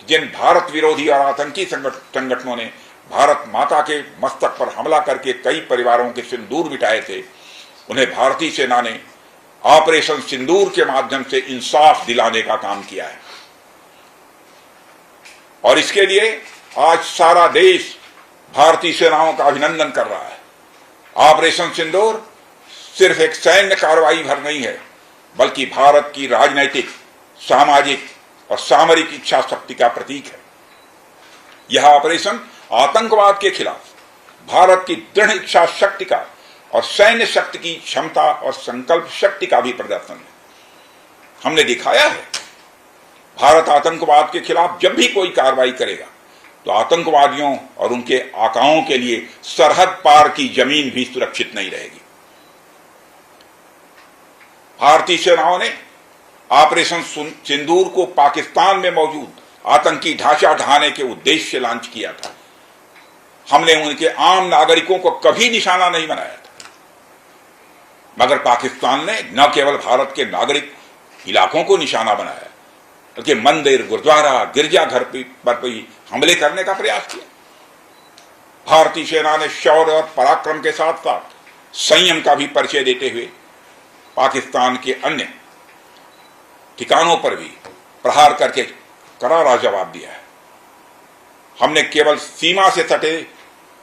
जिन भारत विरोधी और आतंकी संगठनों ने भारत माता के मस्तक पर हमला करके कई परिवारों के सिंदूर मिटाए थे, उन्हें भारतीय सेना ने ऑपरेशन सिंदूर के माध्यम से इंसाफ दिलाने का काम किया है। और इसके लिए आज सारा देश भारतीय सेनाओं का अभिनंदन कर रहा है। ऑपरेशन सिंदूर सिर्फ एक सैन्य कार्रवाई भर नहीं है, बल्कि भारत की राजनैतिक, सामाजिक और सामरिक इच्छा शक्ति का प्रतीक है। यह ऑपरेशन आतंकवाद के खिलाफ भारत की दृढ़ इच्छा शक्ति का और सैन्य शक्ति की क्षमता और संकल्प शक्ति का भी प्रदर्शन है। हमने दिखाया है, भारत आतंकवाद के खिलाफ जब भी कोई कार्रवाई करेगा तो आतंकवादियों और उनके आकाओं के लिए सरहद पार की जमीन भी सुरक्षित नहीं रहेगी। भारतीय सेनाओं ने ऑपरेशन सिंदूर को पाकिस्तान में मौजूद आतंकी ढांचा ढहाने के उद्देश्य से लॉन्च किया था। हमने उनके आम नागरिकों को कभी निशाना नहीं बनाया था, मगर पाकिस्तान ने न केवल भारत के नागरिक इलाकों को निशाना बनाया, बल्कि मंदिर, गुरुद्वारा, गिरजाघर पर भी हमले करने का प्रयास किया। भारतीय सेना ने शौर्य और पराक्रम के साथ साथ संयम का भी परिचय देते हुए पाकिस्तान के अन्य ठिकानों पर भी प्रहार करके करारा जवाब दिया है। हमने केवल सीमा से सटे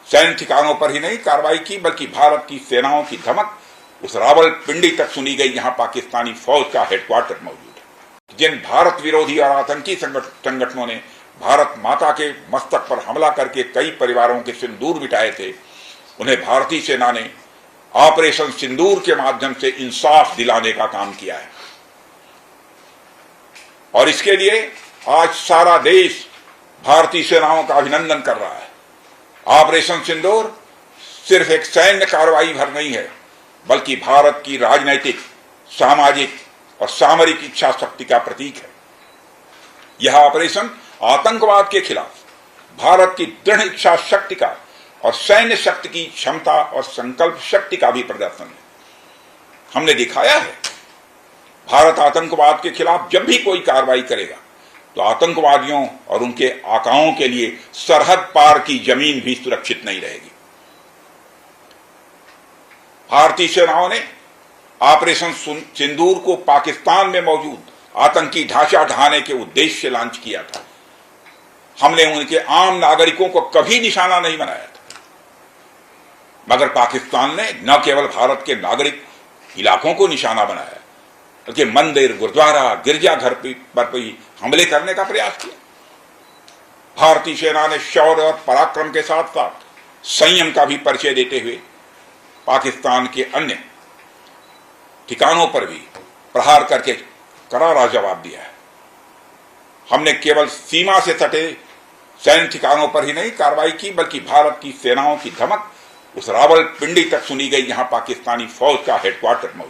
सैन्य ठिकानों पर ही नहीं कार्रवाई की, बल्कि भारत की सेनाओं की धमक उस रावलपिंडी तक सुनी गई जहां पाकिस्तानी फौज का हेडक्वार्टर मौजूद है। जिन भारत विरोधी और आतंकी संगठनों ने भारत माता के मस्तक पर हमला करके कई परिवारों के सिंदूर मिटाए थे, उन्हें भारतीय सेना ने ऑपरेशन सिंदूर के माध्यम से इंसाफ दिलाने का काम किया है। और इसके लिए आज सारा देश भारतीय सेनाओं का अभिनंदन कर रहा है। ऑपरेशन सिंदूर सिर्फ एक सैन्य कार्रवाई भर नहीं है, बल्कि भारत की राजनैतिक, सामाजिक और सामरिक इच्छा शक्ति का प्रतीक है। यह ऑपरेशन आतंकवाद के खिलाफ भारत की दृढ़ इच्छा शक्ति का और सैन्य शक्ति की क्षमता और संकल्प शक्ति का भी प्रदर्शन है। हमने दिखाया है, भारत आतंकवाद के खिलाफ जब भी कोई कार्रवाई करेगा तो आतंकवादियों और उनके आकाओं के लिए सरहद पार की जमीन भी सुरक्षित नहीं रहेगी। भारतीय सेनाओं ने ऑपरेशन सिंदूर को पाकिस्तान में मौजूद आतंकी ढांचा ढहाने के उद्देश्य से लॉन्च किया था। हमने उनके आम नागरिकों को कभी निशाना नहीं बनाया था, मगर पाकिस्तान ने न केवल भारत के नागरिक इलाकों को निशाना बनाया, बल्कि मंदिर, गुरुद्वारा, गिरजाघर पर भी हमले करने का प्रयास किया। भारतीय सेना ने शौर्य और पराक्रम के साथ साथ संयम का भी परिचय देते हुए पाकिस्तान के अन्य ठिकानों पर भी प्रहार करके करारा जवाब दिया है। हमने केवल सीमा से सटे सैन्य ठिकानों पर ही नहीं कार्रवाई की, बल्कि भारत की सेनाओं की धमक उस रावलपिंडी तक सुनी गई जहां पाकिस्तानी फौज का हेडक्वार्टर मौजूद है।